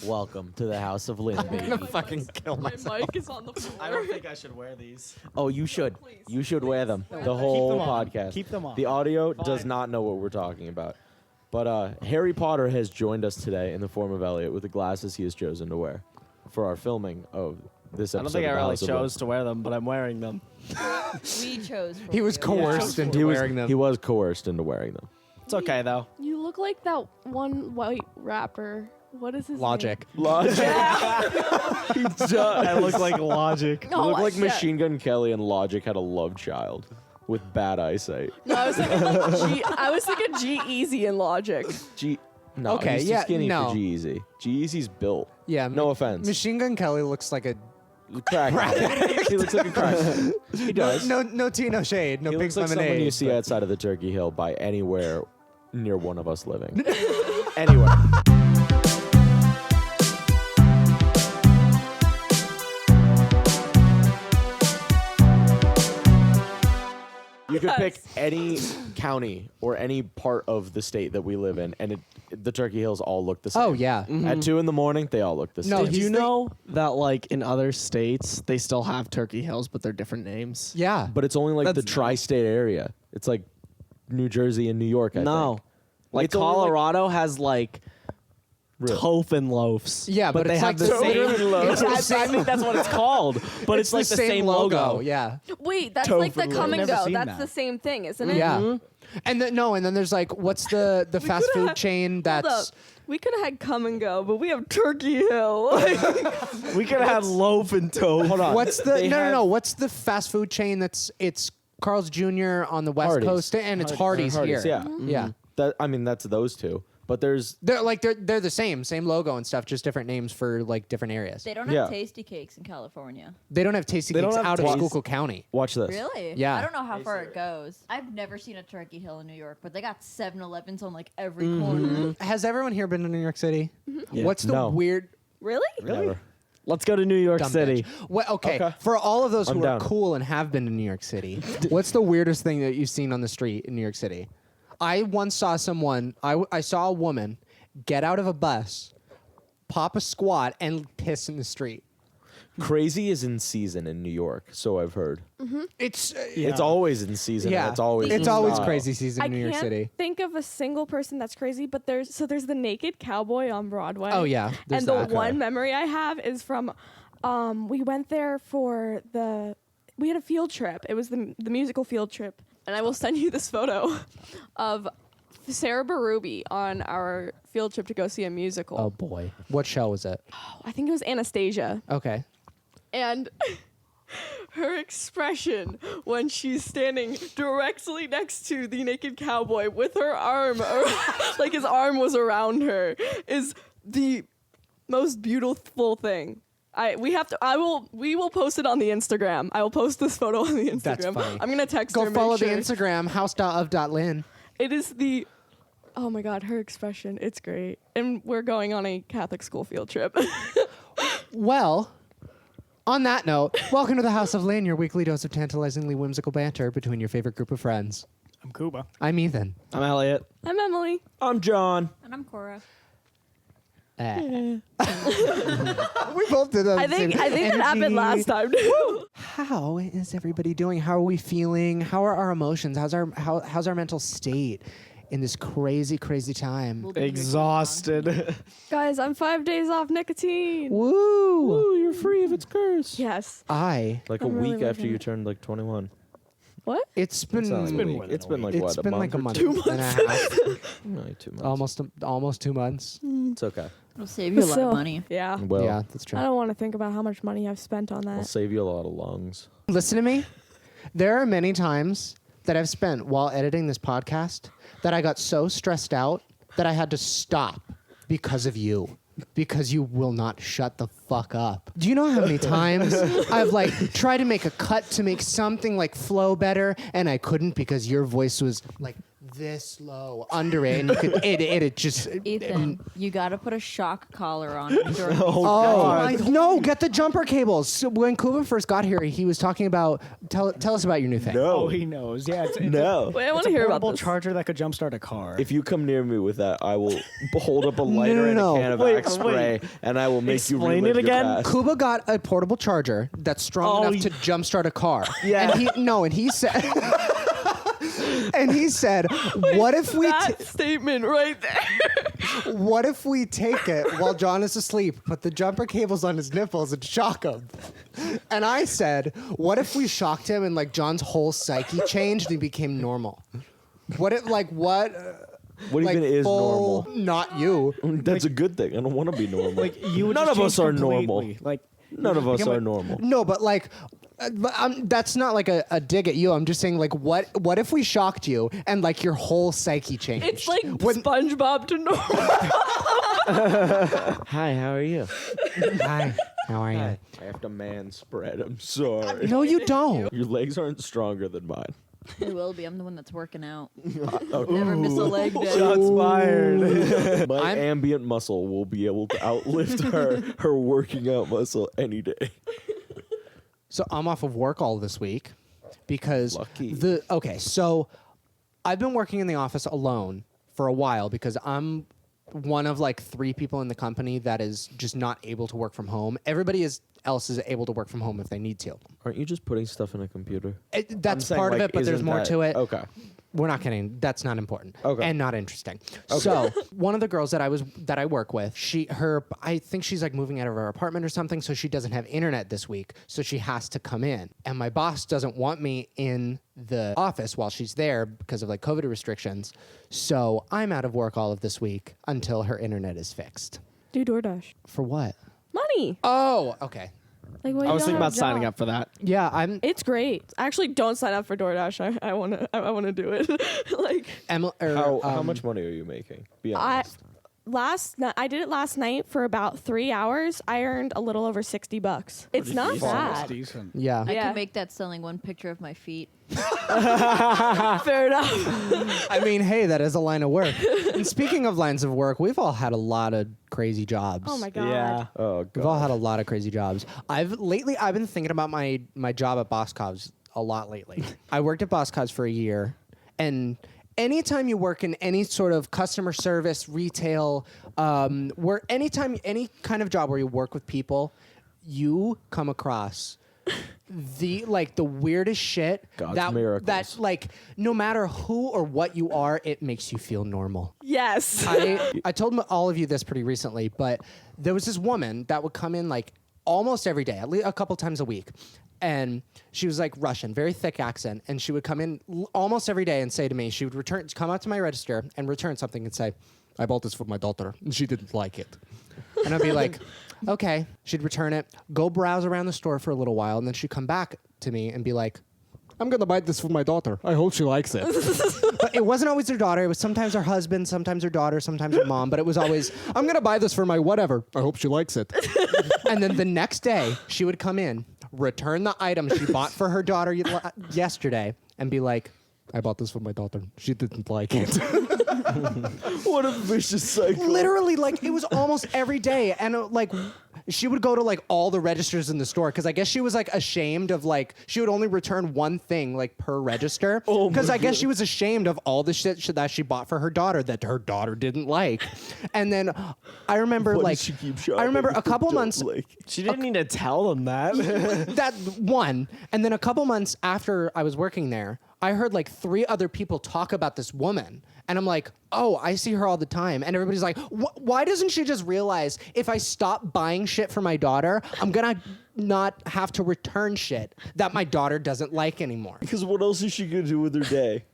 Welcome to the house of Lynn, baby. I'm gonna fucking kill My myself. mic is on the floor. I don't think I should wear these. Oh, you should. Please, You should wear them. wear The them. whole Keep them on. podcast. Keep them on. The audio Fine. does not know what we're talking about. But Harry Potter has joined us today in the form of Elliot with the glasses he has chosen to wear for our filming of this episode. I don't think I of the really House of Lynn. chose to wear them, but I'm wearing them. We chose. For He was you. coerced into wearing them. He was coerced into wearing them. It's okay though. You look like that one white rapper. What is his Logic. Logic. He does. I look like Logic. name? You look Oh, like shit. Machine Gun Kelly and Logic had a love child with bad eyesight. No, I was thinking I was thinking G-Eazy and Logic. No, Okay, he's too yeah, skinny no. for G-Eazy. G-Eazy's built. Yeah. No offense. Machine Gun Kelly looks like a Crack. He looks like a crack. He does. no tea, no shade, no He big looks like lemonade. someone you see but- outside of the Turkey Hill by anywhere near one of us living. Anyway. You could pick any county or any part of the state that we live in, and the Turkey Hills all look the same. Oh yeah. At 2 a.m, they all look the same. No, Did he's you the- know that like in other states they still have Turkey Hills, but they're different names? Yeah. But it's only like the That's- tri-state area. It's like New Jersey and New York, I No, think. like It's only, like- Colorado has like Really? Tofen loafs. Yeah, but they it's have like the the same. Tofen loaf. It's the I think that's what it's called, but it's like the same logo. Yeah. Wait, that's like the Tofu. come and I've never go. seen That's that. the same thing, isn't it? Yeah. And then and then there's like what's the fast coulda food had- chain Hold that's up. We could have had come and go, but we have Turkey Hill. We could have had loaf and tofu. Hold on. what's the They have- no what's the fast food chain that's it's Carl's Jr. on the West Hardee's. Coast and it's Hardee's, Hardee's, here. yeah. Yeah. That's those two. But there's They're the same logo and stuff, just different names for like different areas. They don't Yeah. have tasty cakes in California. They don't have tasty They don't cakes have out of taste- Schuylkill County. watch this. Really? Yeah. I don't know how far it goes. I've never seen a Turkey Hill in New York, but they got 7-Elevens on like every corner. Has everyone here been to New York City? Yeah. What's the No. weird Really? Never. Let's go to New York dumb City. bitch? Well, okay. Okay. For all of those I'm who down. are cool and have been to New York City, what's the weirdest thing that you've seen on the street in New York City? I once saw someone. I saw a woman get out of a bus, pop a squat, and piss in the street. Crazy is in season in New York, so I've heard. It's It's always in season. yeah. And it's always it's in always style. crazy season I in New York can't City. think of a single person that's crazy, but there's the Naked Cowboy on Broadway. Oh yeah, there's And the that. one memory I have is from we went there for we had a field trip. It was the musical field trip. And I will send you this photo of Sarah Baruby on our field trip to go see a musical. Oh boy, what show was it? I think it was Anastasia. Okay. And her expression when she's standing directly next to the Naked Cowboy with her arm, like his arm was around her, is the most beautiful thing. We will post it on the Instagram. I will post this photo on the Instagram. That's funny. I'm gonna text her. Go and follow make the sure. Instagram house.of.lin. It is oh my God, her expression. It's great. And we're going on a Catholic school field trip. Well, on that note, welcome to the House of Lynn, your weekly dose of tantalizingly whimsical banter between your favorite group of friends. I'm Cuba. I'm Ethan. I'm Elliot. I'm Emily. I'm John. And I'm Cora. We both did that. I think that happened last time too. How is everybody doing? How are we feeling? How are our emotions? How's our mental state in this crazy, crazy time? We'll be here too Exhausted. Guys, I'm 5 days off nicotine. Woo! Ooh, you're free of its curse. Yes. Like Like a I'm really week after liking you it. turned like 21. What? it's been It's not like a been week. more than It's a been like week. what? it's been like a month 2 and a half. Like 2 months. almost 2 months. It's okay. It'll save you a lot So- of money. Yeah. Well, Yeah, that's true. I don't want to think about how much money I've spent on I'll that. save you a lot of lungs. Listen to me. There are many times that I've spent while editing this podcast that I got so stressed out that I had to stop because of you. Because you will not shut the fuck up. Do you know how many times I've like tried to make a cut to make something like flow better and I couldn't because your voice was like this low under it, and you could it just. Ethan, you gotta put a shock collar on it during No! Get the jumper cables. So when Kuba first got here, he was talking about. Tell us about your new thing. Oh, he knows. Yeah, it's No. Wait, I want it's to a hear about portable this. charger that could jumpstart a car. If you come near me with that, I will hold up a lighter and no. a can of Wait, Axe spray, and I will make you Explain relive it your again. past. Kuba got a portable charger that's strong enough to jumpstart a car. Yeah. And he said. And he said, "What if we That statement right there. what if we take it while John is asleep, put the jumper cables on his nipples and shock him?" And I said, "What if we shocked him and like John's whole psyche changed and he became normal? What if What like even is full, normal? Not you. That's a good thing. I don't want to be normal. like you would None just of us change are normal. completely. Like None of us become are a- normal. No, but like." That's not like a dig at you. I'm just saying, like, what if we shocked you and like your whole psyche changed? It's like SpongeBob to normal. Hi, how are you? Hi, how are you? I have to man spread. I'm sorry. No, you don't. Your legs aren't stronger than mine. It will be. I'm the one that's working out. Never miss a leg day. Shots fired. My ambient muscle will be able to outlift her working out muscle any day. So I'm off of work all this week because Lucky. so I've been working in the office alone for a while because I'm one of like 3 people in the company that is just not able to work from home. Everybody else is able to work from home if they need to. Aren't you just putting stuff in a computer? That's saying, part of like, it, but there's isn't more that- to it. Okay. We're not kidding. That's not important. Okay. And not interesting. So one of the girls that I work with, I think she's like moving out of her apartment or something, so she doesn't have internet this week, so she has to come in. And my boss doesn't want me in the office while she's there because of like COVID restrictions. So I'm out of work all of this week until her internet is fixed. Do DoorDash. For what? Money. Oh, okay. Like, I was thinking about signing up for that. Yeah, I'm It's great. Actually, don't sign up for DoorDash. I wanna do it. Like How much money are you making? Be honest. I did it last night for about 3 hours. I earned a little over $60. It's not That's bad. decent. Yeah. I Yeah. can make that selling one picture of my feet. Fair enough. I mean, hey, that is a line of work. And speaking of lines of work, we've all had a lot of crazy jobs. Oh my god. Yeah. Oh We've all god. had a lot of crazy jobs. I've been thinking about my job at Boscov's a lot lately. I worked at Boscov's for a year, and anytime you work in any sort of customer service, retail, any kind of job where you work with people, you come across the weirdest shit. God's miracles. That like no matter who or what you are, it makes you feel normal. Yes. I told all of you this pretty recently, but there was this woman that would come in like almost every day, at least a couple times a week. And she was like Russian, very thick accent. And she would come in almost every day and say to me, she would come out to my register and return something and say, "I bought this for my daughter and she didn't like it." And I'd be like, okay. She'd return it, go browse around the store for a little while. And then she'd come back to me and be like, "I'm going to buy this for my daughter. I hope she likes it." But it wasn't always her daughter. It was sometimes her husband, sometimes her daughter, sometimes her mom. But it was always, "I'm going to buy this for my whatever. I hope she likes it." And then the next day, she would come in, return the item she bought for her daughter yesterday, and be like, "I bought this for my daughter. She didn't like it." What a vicious cycle. Literally, like, it was almost every day. And, like, she would go to, like, all the registers in the store because I guess she was, like, ashamed of, like, she would only return one thing, like, per register. Because I guess she was ashamed of all the shit that she bought for her daughter that her daughter didn't like. And then I remember, What like, does she keep shopping I remember a for couple don't months. like? She didn't need to tell them that. That one. And then a couple months after I was working there, I heard like 3 other people talk about this woman. And I'm like, oh, I see her all the time. And everybody's like, why doesn't she just realize if I stop buying shit for my daughter, I'm going to not have to return shit that my daughter doesn't like anymore? Because what else is she gonna do with her day?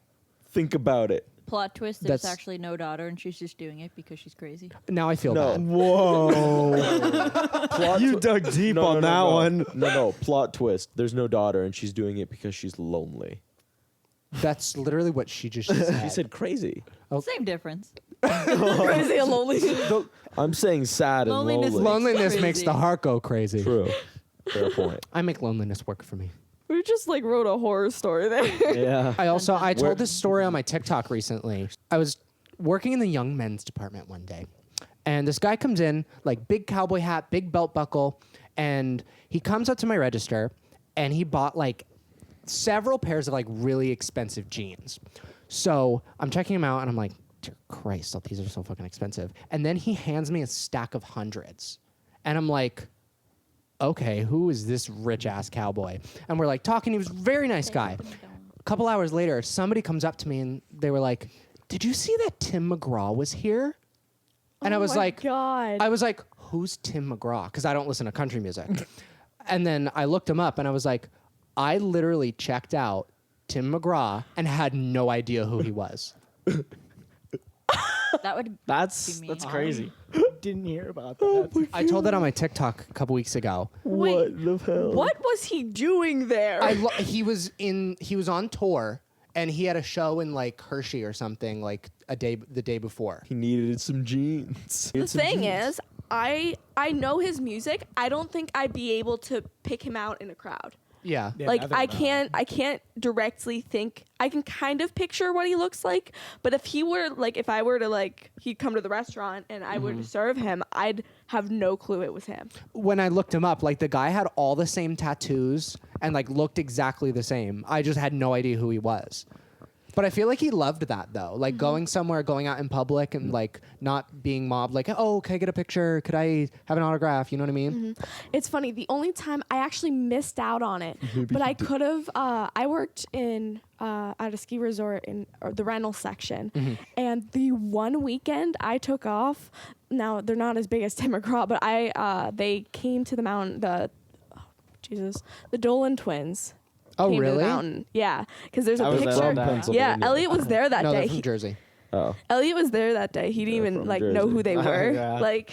Think about it. Plot twist, there's That's- actually no daughter and she's just doing it because she's crazy. Now I feel No. bad. Whoa. You dug deep on that one. No. Plot twist. There's no daughter, and she's doing it because she's lonely. That's literally what she just said. She said crazy. Same difference. Crazy and lonely. I'm saying sad and Loneliness lonely. Loneliness Crazy. makes the heart go crazy. True. Fair point. I make loneliness work for me. We just like wrote a horror story there. Yeah. I told this story on my TikTok recently. I was working in the young men's department one day, and this guy comes in, like big cowboy hat, big belt buckle, and he comes up to my register, and he bought like several pairs of like really expensive jeans. So I'm checking him out, and I'm like, dear Christ, these are so fucking expensive. And then he hands me a stack of hundreds, and I'm like, okay, who is this rich ass cowboy? And we're like talking. He was a very nice guy. A couple hours later, somebody comes up to me and they were like, "Did you see that Tim McGraw was here?" And I was like, God. "Who's Tim McGraw?" Because I don't listen to country music. And then I looked him up and I was like, I literally checked out Tim McGraw and had no idea who he was. That would That's be me. that's crazy. Didn't hear about that. I told that on my TikTok a couple weeks ago. Wait, the hell? what was he doing there? He was on tour and he had a show in like Hershey or something like the day before. He needed some jeans. The thing is, I know his music. I don't think I'd be able to pick him out in a crowd. Yeah. Yeah, Like neither I would can't directly think. I can kind of picture what he looks like, but if I were to like he'd come to the restaurant and I were to serve him, I'd have no clue it was him. When I looked him up, like the guy had all the same tattoos and like looked exactly the same. I just had no idea who he was. But I feel like he loved that though. Like going somewhere, going out in public and like not being mobbed, like, oh, can I get a picture? Could I have an autograph? You know what I mean? It's funny. The only time I actually missed out on it, but I could have. I worked in at a ski resort in the rental section, and the one weekend I took off. Now they're not as big as Tim McGraw, but they came to the mountain. The Dolan twins. Oh, Came to the really? mountain. Yeah, because there's I a was there picture. on that. Pennsylvania. Yeah, Elliot was there that No, day. they're from Jersey. Oh. Elliot was there that day. He didn't They're even from like know Jersey. who they were. Yeah. Like,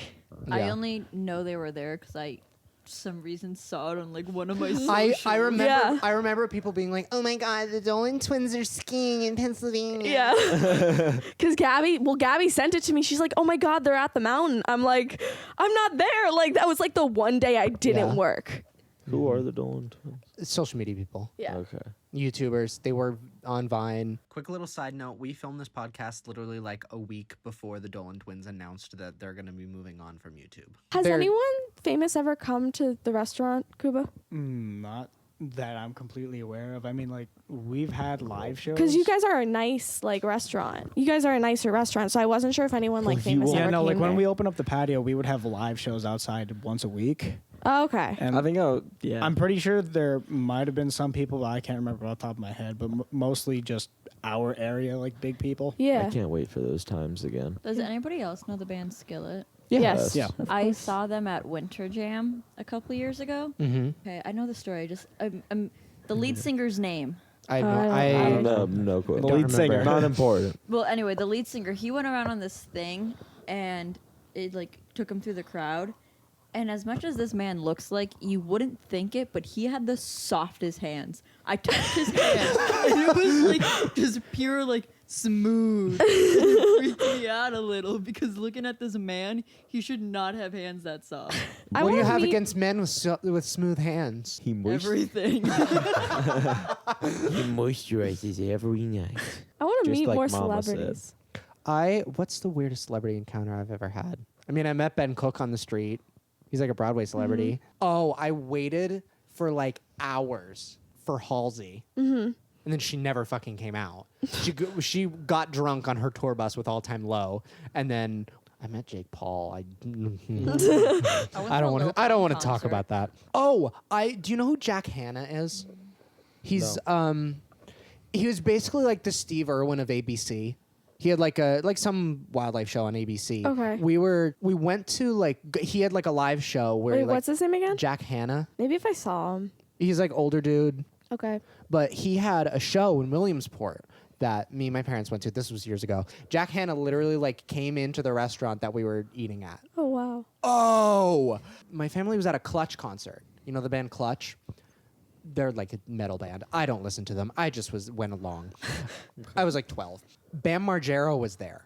I Yeah. only know they were there because I, for some reason, saw it on like one of my. I socials. remember Yeah. I remember people being like, "Oh my God, the Dolan twins are skiing in Pennsylvania." yeah, because Gabby sent it to me. She's like, "Oh my God, they're at the mountain." I'm like, "I'm not there." Like that was like the one day I didn't Yeah. work. Who are the Dolan twins? Social media people. Yeah. Okay. YouTubers. They were on Vine. Quick little side note, we filmed this podcast literally like a week before the Dolan twins announced that they're going to be moving on from YouTube. Has They're- anyone famous ever come to the restaurant, Kuba? Not that I'm completely aware of. I mean, like, we've had live shows. Because you guys are a nice like restaurant. You guys are a nicer restaurant, so I wasn't sure if anyone like famous Yeah, ever no, came like when there. we open up the patio, we would have live shows outside once a week. Oh, okay. And I think yeah. I'm pretty sure there might have been some people, but I can't remember off the top of my head, but mostly just our area, like big people. Yeah. I can't wait for those times again. Does anybody else know the band Skillet? Yes. Yeah. I saw them at Winter Jam a couple years ago. Mm-hmm. Okay, I know the story. The lead singer's name. I I No, no clue. The lead singer. Not important. Well, anyway, the lead singer, he went around on this thing, and it like took him through the crowd. And as much as this man looks like, you wouldn't think it, but he had the softest hands. I touched his hand, and it was like just pure like smooth. It freaked me out a little because looking at this man, he should not have hands that soft. I what do you wanna have meet- against men with smooth hands? He Everything. He moisturizes every night. I want to Just meet like more Mama said. celebrities. What's the weirdest celebrity encounter I've ever had? I mean, I met Ben Cook on the street. He's like a Broadway celebrity. Oh, I waited for like hours for Halsey. And then she never fucking came out. She got drunk on her tour bus with All Time Low, and then I met Jake Paul. I don't want to talk about that. Oh, do you know who Jack Hanna is? He's he was basically like the Steve Irwin of ABC. He had like some wildlife show on ABC. Okay. We went to he had like a live show where Wait, what's his name again? Jack Hanna. Maybe if I saw him. He's like older dude. Okay. But he had a show in Williamsport that me and my parents went to. This was years ago. Jack Hanna literally like came into the restaurant that we were eating at. Oh wow. Oh, my family was at a Clutch concert. You know the band Clutch? They're like a metal band. I don't listen to them. I just went along. I was like 12. Bam Margera was there.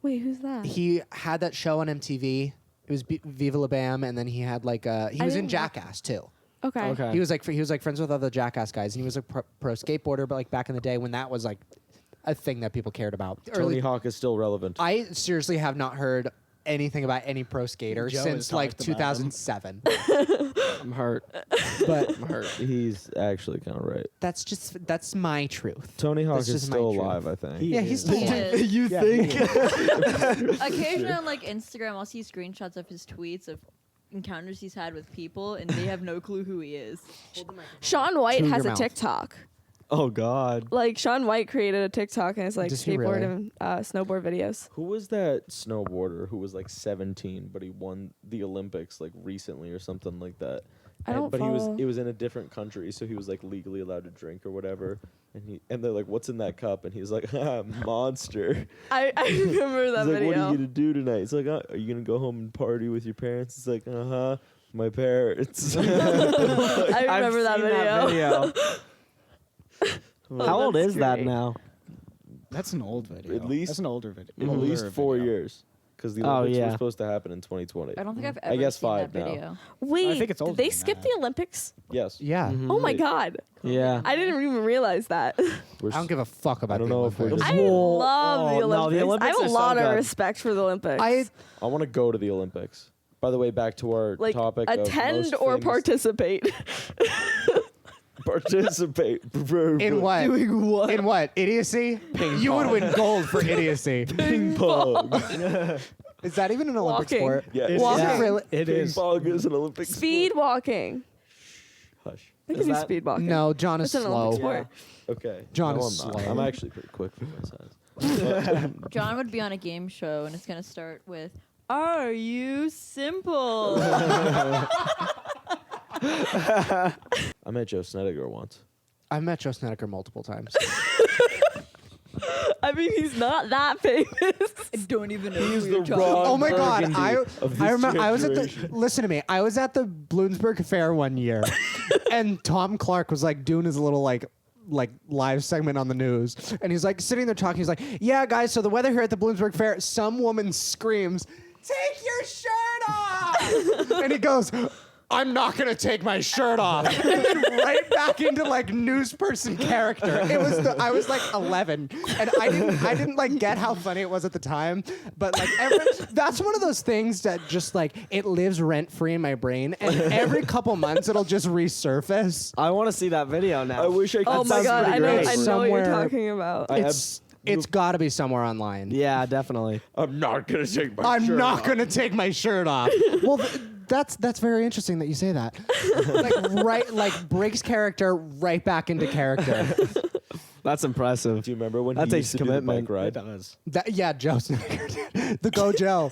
Wait, who's that? He had that show on MTV. It was Viva La Bam, and then he had he was in didn't Jackass too. Okay. Okay. He was like friends with other Jackass guys, and he was a pro skateboarder. But like back in the day when that was like a thing that people cared about. Tony Hawk is still relevant. I seriously have not heard anything about any pro skater Joe has since like talked about him. 2007. I'm hurt. But I'm hurt. He's actually kind of right. that's my truth. Tony Hawk That's is just my still truth. alive, I think. Yeah, he's still He alive. is. You Yeah, think? Occasionally on like Instagram, I'll see screenshots of his tweets of encounters he's had with people, and they have no clue who he is. Sean White To has your a mouth. TikTok. Oh God. Like Sean White created a TikTok and it's like Does he skateboard really? and snowboard videos. Who was that snowboarder who was like 17, but he won the Olympics like recently or something like that? I don't But follow. it was in a different country, so he was like legally allowed to drink or whatever. And they're like, "What's in that cup?" And he's like, "Monster." I remember that He's like, video. "What are you gonna do tonight?" It's like, "Are you gonna go home and party with your parents?" It's like, my parents." I remember that video. Oh, How old that's is that great. now? That's an old video. At least- that's an older video. At older least 4 video. years, because the Oh, Olympics yeah. were supposed to happen in 2020. I don't think I've I ever guess seen 5 that now. video. Wait, think it's did older they than skip that. the Olympics? Yes. Yeah. Oh my god. Yeah. I didn't even realize that. We're I don't give a fuck about I don't the know if we're Olympics. just- I Whoa. love Oh, the no, Olympics. the Olympics I have are a so lot of good. respect for the Olympics. I want to go to the Olympics. By the way, back to our like topic. of attend most or famous- participate. Participate. In what? Doing what? In what? Idiocy? You would win gold for idiocy. Ping pong. Is that even an Olympic Walking. sport? Yeah, It Walking. Is it really? It Ping is. pong is an Olympic Speed walking. sport. Hush. I Is can do that- speed walking. No, John is It's an Olympic slow. sport. Okay. John no, is I'm not. slow. I'm actually pretty quick for my size. John would be on a game show, and it's gonna start with, "Are you simple?" I met Joe Snedeker once. I've met Joe Snedeker multiple times. I mean, he's not that famous. I don't even know He's who you're the talking Ron about. Oh my God! Burgundy I of this remember I was at the generation. listen to me. I was at the Bloomsburg Fair one year, and Tom Clark was like doing his little like live segment on the news, and he's like sitting there talking. He's like, "Yeah, guys. So the weather here at the Bloomsburg Fair. Some woman screams, 'Take your shirt off!' and he goes." I'm not gonna take my shirt off. And then right back into like news person character. I was like 11, and I didn't like get how funny it was at the time. But like that's one of those things that just like it lives rent free in my brain, and every couple months it'll just resurface. I want to see that video now. I wish I could. Oh my sounds god! pretty I know. great. I know what Somewhere- you're talking about. It's got to be somewhere online. Yeah, definitely. I'm not gonna take my I'm shirt not off. gonna take my shirt off. Well, that's very interesting that you say that. Like breaks character right back into character. That's impressive. Do you remember when That he takes used to do the commitment. bike ride? It does. Yeah, Joe Snedeker did. The Go Joe.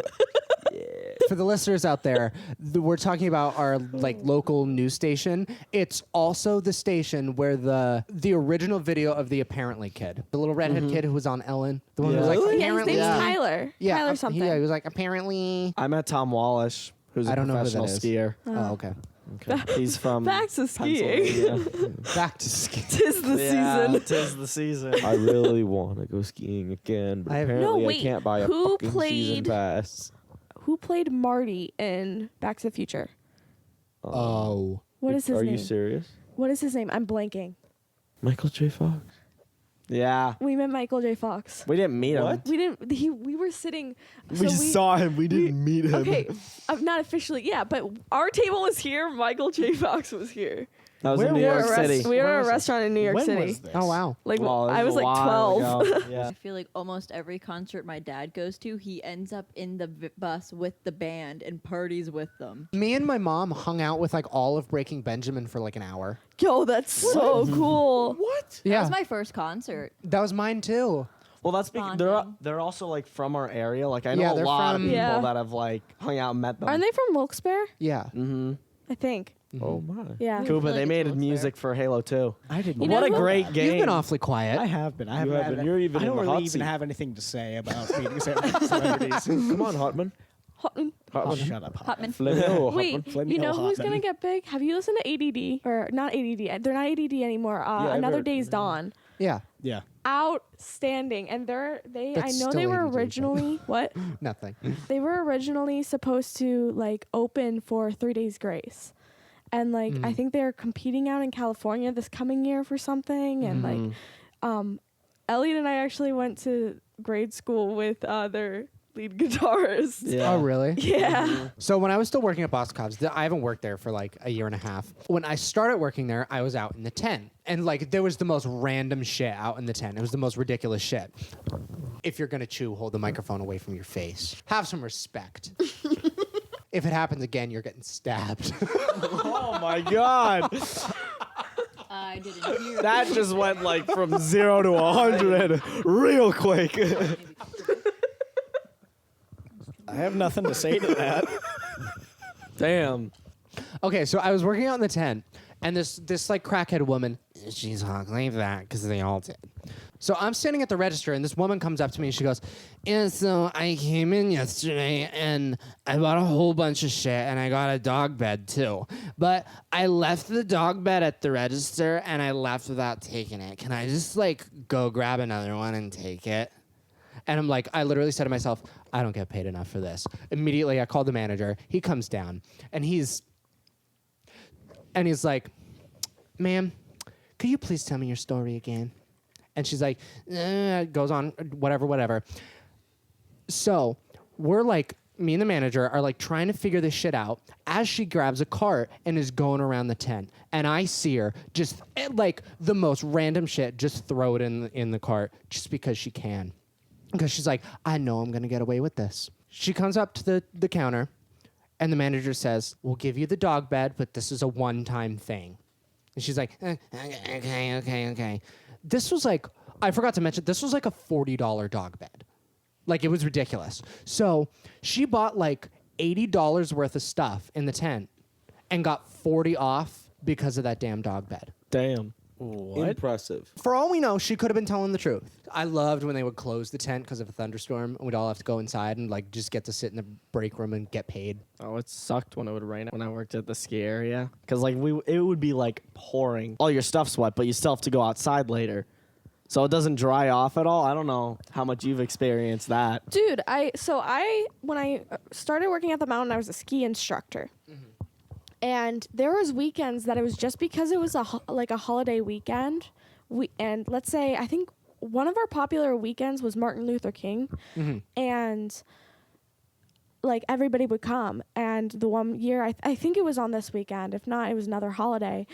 For the listeners out there, we're talking about our like local news station. It's also the station where the original video of the Apparently kid, the little redhead kid who was on Ellen, the one who was like yeah, his apparently, name's yeah, Tyler. Tyler something. Yeah, he was like apparently. I met Tom Wallish, who's a I don't know who professional that is. skier. Oh, okay. He's from Back to skiing. Pennsylvania. Back to ski. Tis the Yeah, season. tis the season. I really want to go skiing again, but I have- apparently No, wait, I can't buy a who fucking season played- pass. Who played Marty in Back to the Future? Oh. What is his Are name? you serious? What is his name? I'm blanking. Michael J. Fox. Yeah. We met Michael J. Fox. We didn't meet him. What? We didn't. We were sitting. We saw him. We didn't meet him. Okay, not officially. Yeah, but our table was here. Michael J. Fox was here. That was Where in New We were York at a City. we were Where at a was this? restaurant in New York When City. was this? Oh wow. Like Well, it I was a like while 12. ago. Yeah. I feel like almost every concert my dad goes to, he ends up in the bus with the band and parties with them. Me and my mom hung out with like all of Breaking Benjamin for like an hour. Yo, that's so cool. What? That Yeah, was my first concert. that was mine too. Well, that's because they're Bonding. they're also like from our area. Like I know Yeah, a they're lot of from- people Yeah. that have like hung out and met them. Aren't they from Wilkes-Barre? Yeah. Mm-hmm. I think. Oh my. Yeah. Cool, but feel they like made it's music for Halo 2. I didn't. You What know a who- great game! You've been awfully quiet. I have been. I haven't. have been. You're even I in don't the really hot even seat. have anything to say about meeting celebrities. Come on, Hotman. Hotman. Oh, shut up. Hotman. Flamio, Wait, Hotman. Let me you know know, who's Hotman. gonna get big? Have you listened to ADD or not ADD? They're not ADD anymore. I've Another heard- Day's Dawn. Yeah. Yeah. Outstanding, and they. I That's know still they were ADD, but- originally what? Nothing. They were originally supposed to like open for 3 Days Grace, and like I think they're competing out in California this coming year for something, and like Elliot and I actually went to grade school with their lead guitarist. Oh, really? Yeah. So when I was still working at Boston Cobbs, I haven't worked there for like a year and a half. When I started working there, I was out in the tent. And like there was the most random shit out in the tent. It was the most ridiculous shit. If you're going to chew, hold the microphone away from your face. Have some respect. If it happens again, you're getting stabbed. Oh my God. I didn't hear That just went like from 0 to 100 real quick. I have nothing to say to that. Damn. Okay, so I was working out in the tent, and this like crackhead woman, she's like that because they all did. So I'm standing at the register, and this woman comes up to me, and she goes, "Yeah, so I came in yesterday, and I bought a whole bunch of shit, and I got a dog bed too. But I left the dog bed at the register, and I left without taking it. Can I just like go grab another one and take it?" And I'm like, I literally said to myself, I don't get paid enough for this. Immediately, I called the manager. He comes down, and he's like, "Ma'am, could you please tell me your story again?" And she's like, goes on, whatever. So we're like, me and the manager are like trying to figure this shit out as she grabs a cart and is going around the tent. And I see her just like the most random shit, just throw it in the cart just because she can. Because she's like, I know I'm going to get away with this. She comes up to the counter, and the manager says, "We'll give you the dog bed, but this is a one-time thing." And she's like, okay. This was like, I forgot to mention, this was like a $40 dog bed. Like, it was ridiculous. So she bought like $80 worth of stuff in the tent and got 40 off because of that damn dog bed. Damn. What? Impressive. For all we know, she could have been telling the truth. I loved when they would close the tent because of a thunderstorm, and we'd all have to go inside and like just get to sit in the break room and get paid. Oh, it sucked when it would rain when I worked at the ski area. Because like it would be like pouring. All your stuff's wet, but you still have to go outside later. So it doesn't dry off at all. I don't know how much you've experienced that. Dude, when I started working at the mountain, I was a ski instructor. And there was weekends that it was just because it was a holiday weekend. And let's say, I think one of our popular weekends was Martin Luther King. And like everybody would come. And the one year, I think it was on this weekend. If not, it was another holiday.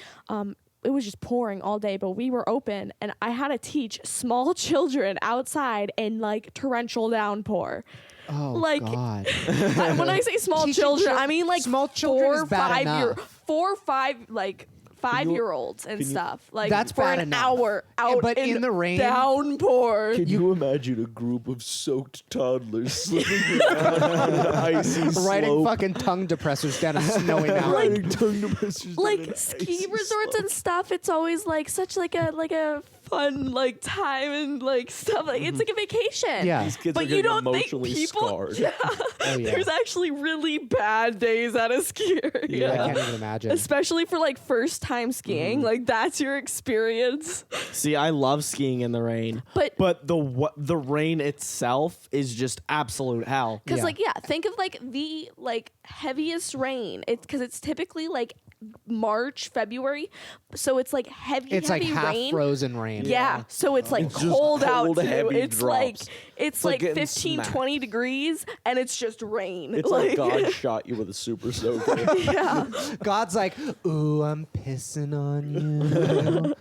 It was just pouring all day, but we were open, and I had to teach small children outside in like torrential downpour. Oh, like, God. When I say small Teaching children, I mean like small children is bad enough. 4 or 5 like 5-year-olds and stuff. Like That's for bad an enough. hour out But in the rain? downpour. Can you imagine a group of soaked toddlers slipping around on an icy Writing slope? fucking tongue depressors down a snowy mountain. Writing tongue depressors down an Like ski icy resorts slope. and stuff, it's always like such like a fun like time and like stuff. Like it's like a vacation. Yeah. These kids but are you getting don't think emotionally people scarred. Yeah. Oh, yeah. There's actually really bad days at a ski area. I can't even imagine. Especially for like first time skiing. Like that's your experience. See, I love skiing in the rain, But the rain itself is just absolute hell. Because Yeah. think of like the like heaviest rain. It's because it's typically like March, February, so it's like heavy. It's like heavy half rain. frozen rain. Yeah, so it's like It's just cold out cold, too. heavy It's like drops. it's like like getting 15, smacked. 20 degrees, and it's just rain. It's like God shot you with a super soaker. yeah. God's like, ooh, I'm pissing on you.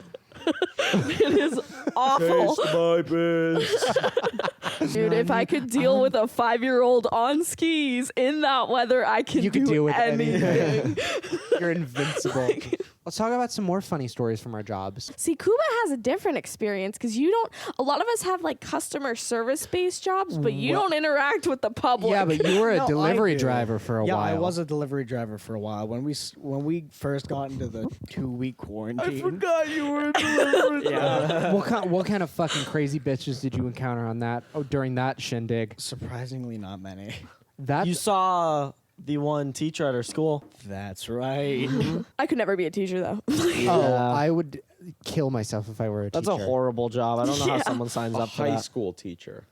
It is awful. Taste my piss. Dude, if I could deal with a 5-year-old on skis in that weather, I can You do could deal with anything. You're invincible. Let's talk about some more funny stories from our jobs. See, Kuba has a different experience because a lot of us have like customer service based jobs, but you don't interact with the public. Yeah, but you were a No, I delivery do. driver for a Yeah, while. I was a delivery driver for a while. When we first got into the 2-week quarantine. I forgot you were a delivery Yeah. What kind of fucking crazy bitches did you encounter on that during that shindig? Surprisingly, not many. That's You saw the one teacher at our school. That's right. I could never be a teacher though. Oh, I would kill myself if I were a That's teacher. a horrible job. I don't know how someone signs A up for high that. school teacher.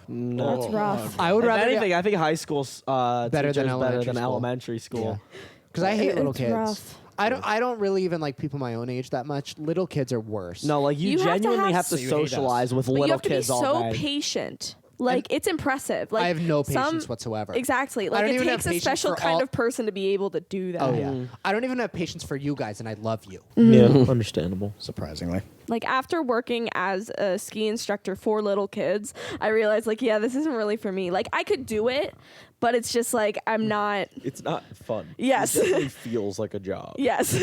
No. That's rough. I would If rather anything, I think high school Better than teacher is better elementary than school. elementary school. Because I hate little It's kids. rough. I don't really even like people my own age that much. Little kids are worse. No, like you, You have to genuinely have- have to So you hate us. socialize with But you little have to be kids all so day. patient. Like it's impressive. Like I have no patience some- whatsoever. Exactly. I Like don't it even have takes a patience special for kind all- of person to be able to do that. Oh yeah. I don't even have patience for you guys, and I love you. Yeah, understandable. Surprisingly. Like after working as a ski instructor for little kids, I realized like, yeah, this isn't really for me. Like I could do it, but it's just like I'm not. It's not fun. Yes. It definitely feels like a job. Yes,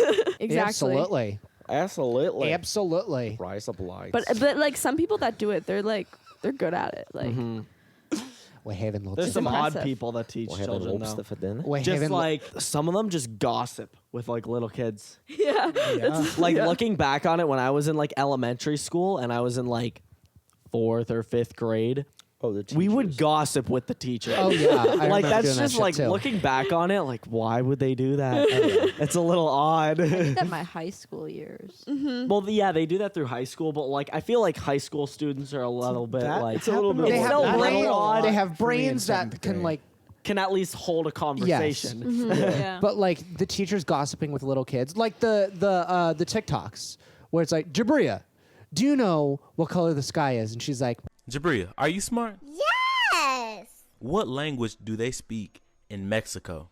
exactly. Absolutely. Absolutely. Absolutely. Rise up lights. But like some people that do it, they're good at it. Like We're having little There's kids. some odd impressive. people that teach We're having children lobster though. for dinner. We're Just having like some of them just gossip with like little kids. yeah, Like Yeah. looking back on it when I was in like elementary school and I was in like 4th or 5th grade, Oh, the we would teachers. gossip with the teacher. Oh yeah. I like remember that's doing that just shit, like too. looking back on it, like why would they do that? It's a little odd. I did that in my high school years. Well, yeah, they do that through high school, but like I feel like high school students are a little bit That like it's a little bit They more have, than that. brain- Little they odd have for me in brains that 7th can grade. like. can at least hold a conversation. Yeah. But like the teachers gossiping with little kids, like the TikToks where it's like, Jabria, do you know what color the sky is? And she's like, Jabria, are you smart? Yes. What language do they speak in Mexico?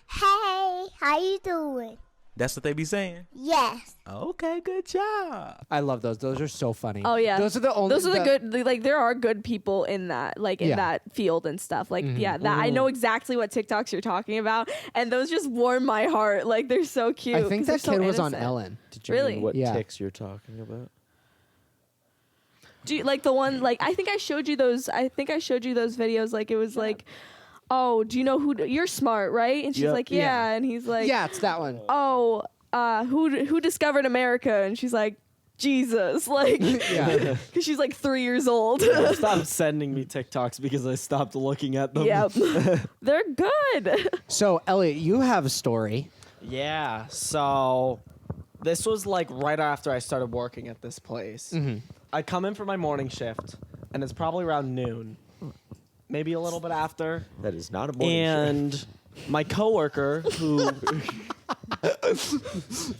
Hey, how you doing? That's what they be saying. Yes. Okay, good job. I love those. Those are so funny. Oh yeah, Those are the only. Those are the good. Like there are good people in that, like in Yeah. that field and stuff. Like yeah, that I know exactly what TikToks you're talking about, and those just warm my heart. Like they're so cute. I think 'cause that they're kid so was on innocent. Ellen. Did you Really? mean what Yeah. ticks you're talking about? Do you, like the one like I think I showed you those. I think I showed you those videos. Like it was like, oh, do you know who? You're smart, right? And she's Yep. like, yeah. And he's like, Yeah, it's that one. oh, who discovered America? And she's like, Jesus, like, Yeah. because she's like 3 years old. Stop sending me TikToks because I stopped looking at them. Yep, they're good. So Elliot, you have a story. Yeah. So this was like right after I started working at this place. I come in for my morning shift, and it's probably around noon, maybe a little bit after. That is not a morning shift. And my coworker, who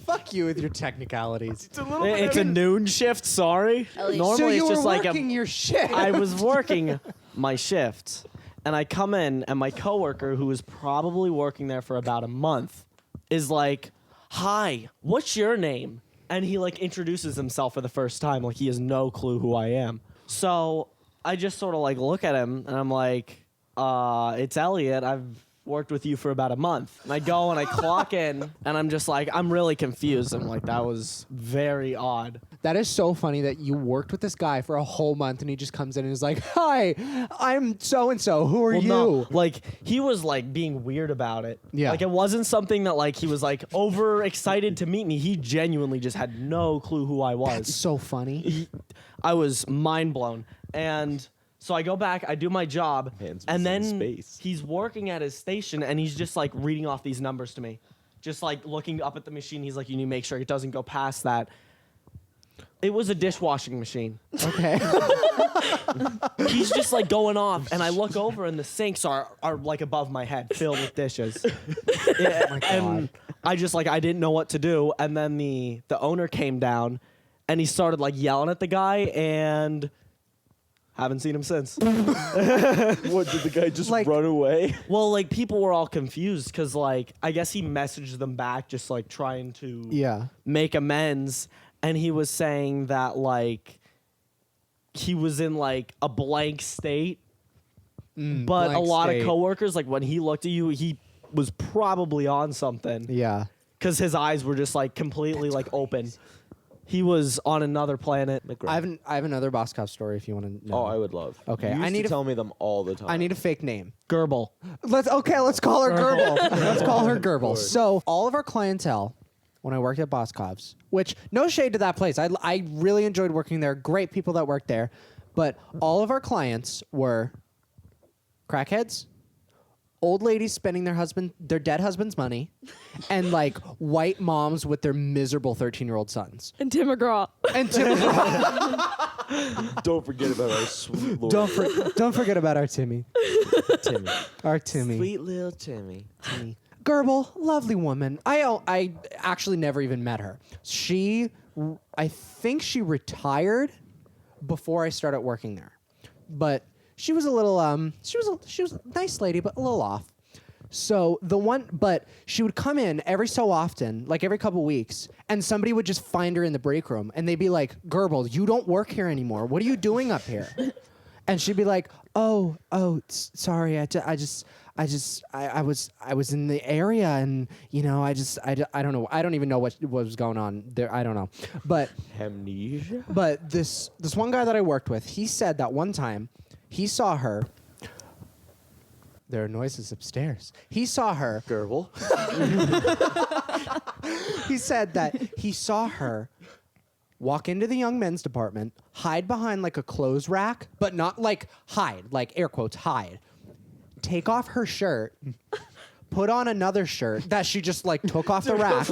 Fuck you with your technicalities. it's a noon shift. Sorry. Ellie. Normally So you it's were just like working your shit. I was working my shift, and I come in, and my coworker, who was probably working there for about a month, is like, "Hi, what's your name?" And he like introduces himself for the first time, like he has no clue who I am. So I just sort of like look at him, and I'm like, "It's Elliot. I've worked with you for about a month." And I go and I clock in, and I'm just like, I'm really confused. I'm like, that was very odd. That is so funny that you worked with this guy for a whole month and he just comes in and is like, "Hi, I'm so and so. Who are Well, you?" no, like he was like being weird about it. Yeah. Like it wasn't something that like he was like over excited to meet me. He genuinely just had no clue who I was. That's so funny. I was mind blown. And so I go back, I do my job, Hands and was in then space. he's working at his station and he's just like reading off these numbers to me. Just like looking up at the machine. He's like, you need to make sure it doesn't go past that. It was a dishwashing machine. Okay. He's just like going off, and I look over, and the sinks are like above my head, filled with dishes. Yeah, and I just like I didn't know what to do, and then the owner came down, and he started like yelling at the guy, and haven't seen him since. What, did the guy just Like- run away? Well, like people were all confused because like I guess he messaged them back, just like trying to Yeah. make amends, and he was saying that like he was in like a blank state. But a blank lot state. of coworkers, like when he looked at you, he was probably on something Yeah. because his eyes were just like completely like open. He was on another planet. McGraw. I have another Boss Cop story if you want to know. Oh, I would love. Okay, You I used need to to- tell me them all the time. I need a fake name. Gerbil. Let's call her Gerbil. Let's call her Gerbil. So all of our clientele, when I worked at Boss Cops, which no shade to that place, I really enjoyed working there. Great people that worked there, but all of our clients were crackheads, old ladies spending their dead husband's money, and like white moms with their miserable 13-year-old sons. And Tim McGraw. And Tim, Don't forget about our sweet Lord don't forget about our Timmy. Timmy. Our Timmy. Sweet little Timmy. Gerbil, lovely woman. I actually never even met her. I think she retired before I started working there, but she was a little she was a nice lady, but a little off. So but she would come in every so often, like every couple weeks, and somebody would just find her in the break room, and they'd be like, "Gerbil, you don't work here anymore. What are you doing up here?" And she'd be like, "Oh, sorry, I was in the area, and I don't know. I don't even know what was going on there. I don't know, but Amnesia. But this one guy that I worked with, he said that one time he saw her. There are noises upstairs. He saw her. Gerbil. He said that he saw her walk into the young men's department, hide behind like a clothes rack, but not like hide, like air quotes, hide. Take off her shirt, put on another shirt that she just like took off the rack,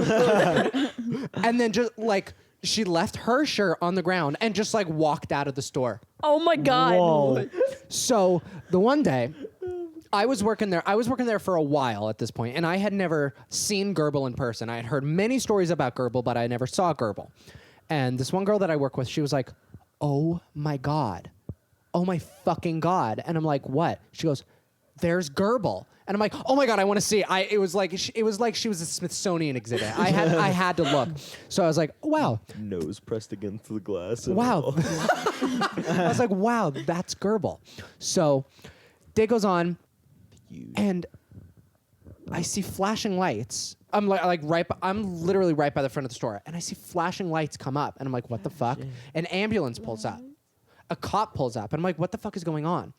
and then just like she left her shirt on the ground and just like walked out of the store. Oh my God. Whoa. So the one day, I was working there for a while at this point, and I had never seen Gerbil in person. I had heard many stories about Gerbil, but I never saw Gerbil. And this one girl that I work with, she was like, "Oh my God. Oh my fucking God." And I'm like, "What?" She goes, "There's Gerbil." And I'm like, "Oh my God, I want to see." It was like she was a Smithsonian exhibit. I had to look. So I was like, "Wow." Nose pressed against the glass. And Wow. all. I was like, "Wow, that's Gerbil." So day goes on. And I see flashing lights. I'm literally right by the front of the store, and I see flashing lights come up, and I'm like, "What the fuck?" An ambulance pulls up, a cop pulls up, and I'm like, "What the fuck is going on?"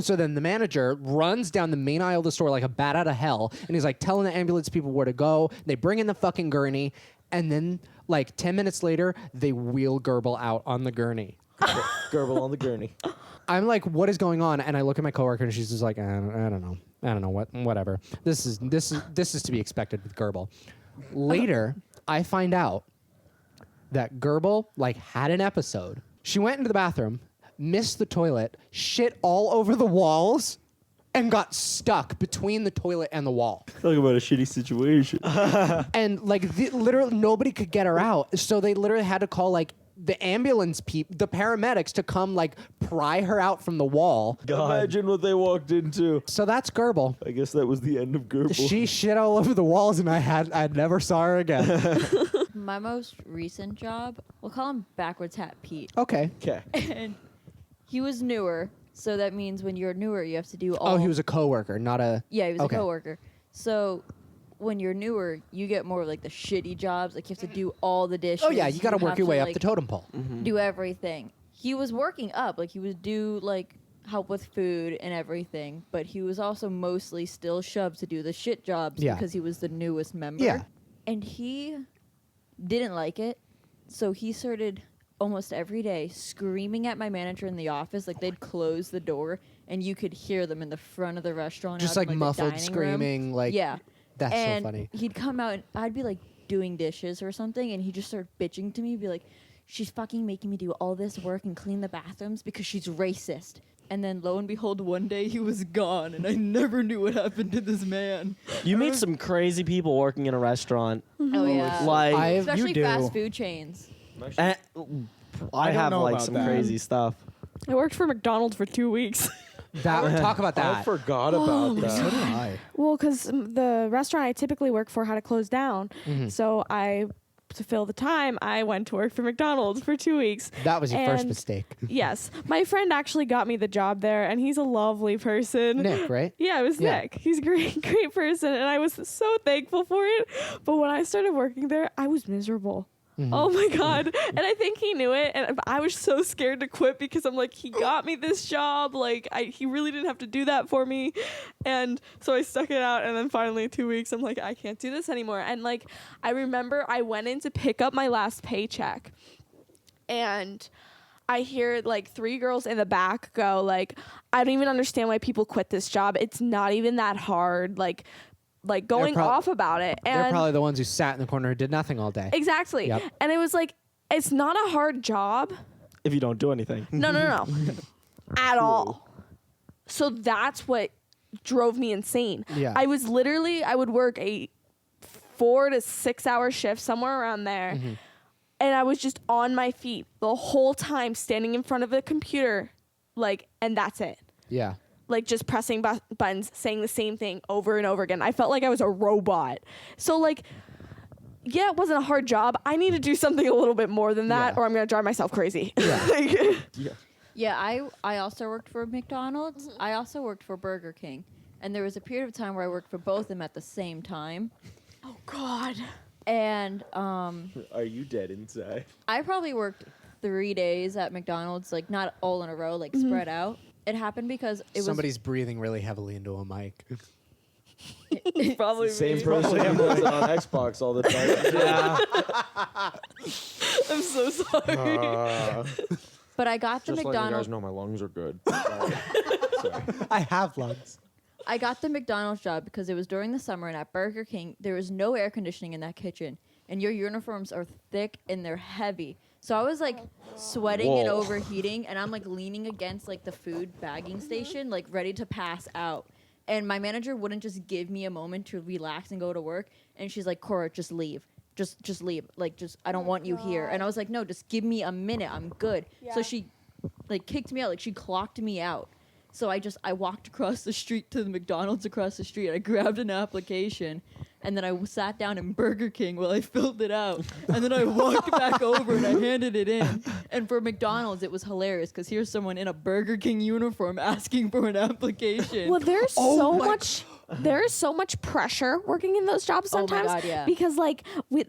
So then the manager runs down the main aisle of the store like a bat out of hell, and he's like telling the ambulance people where to go. They bring in the fucking gurney, and then like 10 minutes later, they wheel Gerbil out on the gurney. Gerbil on the gurney. I'm like, "What is going on?" And I look at my coworker, and she's just like, I don't know, whatever. This is to be expected with Gerbil. Later, I find out that Gerbil like had an episode. She went into the bathroom, missed the toilet, shit all over the walls, and got stuck between the toilet and the wall. Talk about a shitty situation. And like literally nobody could get her out, so they literally had to call like the ambulance the paramedics to come like pry her out from the wall. Imagine what they walked into. So that's Gerbil. I guess that was the end of Gerbil. She shit all over the walls, and I never saw her again. My most recent job, we'll call him Backwards Hat Pete. Okay. Okay. And he was newer, so that means when you're newer, you have to do all... Oh, he was a coworker, not a... Yeah, he was Okay. a coworker. So when you're newer, you get more of like the shitty jobs. Like you have to do all the dishes. Oh, yeah, you got to work have your way up like, the totem pole. do everything. He was working up. Like he would do like help with food and everything, but he was also mostly still shoved to do the shit jobs Yeah. because he was the newest member. Yeah. And he didn't like it, so he started almost every day screaming at my manager in the office. Like they'd close the door and you could hear them in the front of the restaurant. Just out like in, the muffled dining screaming, room. like... Yeah. That's And so funny. he'd come out and I'd be like doing dishes or something, and he'd just start bitching to me, be like, "She's fucking making me do all this work and clean the bathrooms because she's racist." And then lo and behold, one day he was gone, and I never knew what happened to this man. You meet some crazy people working in a restaurant. Oh yeah, Like, especially You do. fast food chains. I don't have know like about some that. crazy stuff. I worked for McDonald's for 2 weeks. Talk about I that. forgot about that. Hi. Well, because the restaurant I typically work for had to close down, so to fill the time, I went to work for McDonald's for 2 weeks. That was your first And mistake. Yes, my friend actually got me the job there, and he's a lovely person. Nick, right? Yeah, it was Yeah. Nick. He's a great person, and I was so thankful for it. But when I started working there, I was miserable. Oh my God. And I think he knew it. And I was so scared to quit because I'm like, he got me this job. Like, he really didn't have to do that for me. And so I stuck it out. And then finally, 2 weeks, I'm like, I can't do this anymore. And like, I remember I went in to pick up my last paycheck. And I hear like 3 girls in the back go like, "I don't even understand why people quit this job. It's not even that hard." Like going off about it. And They're probably the ones who sat in the corner and did nothing all day. exactly. Yep. And it was like, it's not a hard job. If you don't do anything. No. At all. So that's what drove me insane. Yeah. I would work a 4 to 6 hour shift, somewhere around there. Mm-hmm. And I was just on my feet the whole time, standing in front of a computer, like, and that's it. Yeah. Like, just pressing buttons, saying the same thing over and over again. I felt like I was a robot. So, like, yeah, it wasn't a hard job. I need to do something a little bit more than that, Yeah. or I'm going to drive myself crazy. Yeah. Yeah, I also worked for McDonald's. I also worked for Burger King. And there was a period of time where I worked for both of them at the same time. Oh, God. And Are you dead inside? I probably worked 3 days at McDonald's, like not all in a row, like spread out. It happened because it Somebody's breathing really heavily into a mic. Probably Same me. person who does it on Xbox all the time. Yeah. I'm so sorry. But I got the Just letting you McDonald's. guys know my lungs are good. Sorry. I have lungs. I got the McDonald's job because it was during the summer, and at Burger King there was no air conditioning in that kitchen, and your uniforms are thick and they're heavy. So I was like sweating and Whoa. overheating, and I'm like leaning against like the food bagging station, like ready to pass out. And my manager wouldn't just give me a moment to relax and go to work. And she's like, Cora, just leave. Just leave. Like, just, I don't want you here. And I was like, no, just give me a minute. I'm good. Yeah. So she like kicked me out. Like, she clocked me out. So I walked across the street to the McDonald's across the street. I grabbed an application, and then I sat down in Burger King while I filled it out. And then I walked back over and I handed it in. And for McDonald's, it was hilarious because here's someone in a Burger King uniform asking for an application. Well, there's there is so much pressure working in those jobs Oh my sometimes. God, yeah. Because like it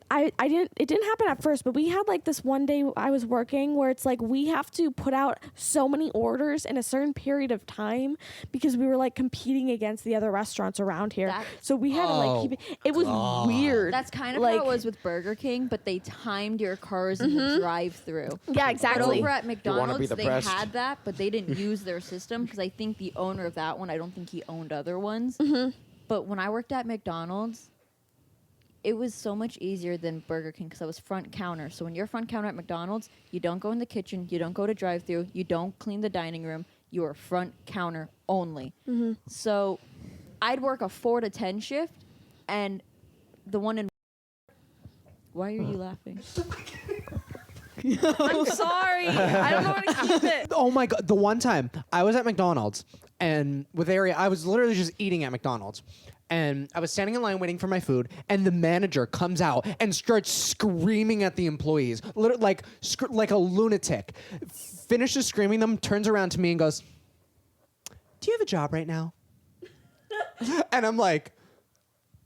didn't happen at first, but we had like this one day I was working where it's like we have to put out so many orders in a certain period of time because we were like competing against the other restaurants around here. So we had to like keep it was weird. That's kind of like, how it was with Burger King, but they timed your cars in the drive-through. Yeah, But exactly. over at be McDonald's, the they best. had that, but they didn't use their system because I think the owner of that one, I don't think he owned other ones. But when I worked at McDonald's, it was so much easier than Burger King because I was front counter. So when you're front counter at McDonald's, you don't go in the kitchen, you don't go to drive-through, you don't clean the dining room. You are front counter only. So I'd work a 4 to 10 shift, and the one in. Why are you laughing? I'm sorry. I don't know how to keep it. Oh my God. The one time I was at McDonald's and with Ari, I was literally just eating at McDonald's. And I was standing in line waiting for my food, and the manager comes out and starts screaming at the employees, like a lunatic. Finishes screaming them, turns around to me and goes, "Do you have a job right now?" And I'm like,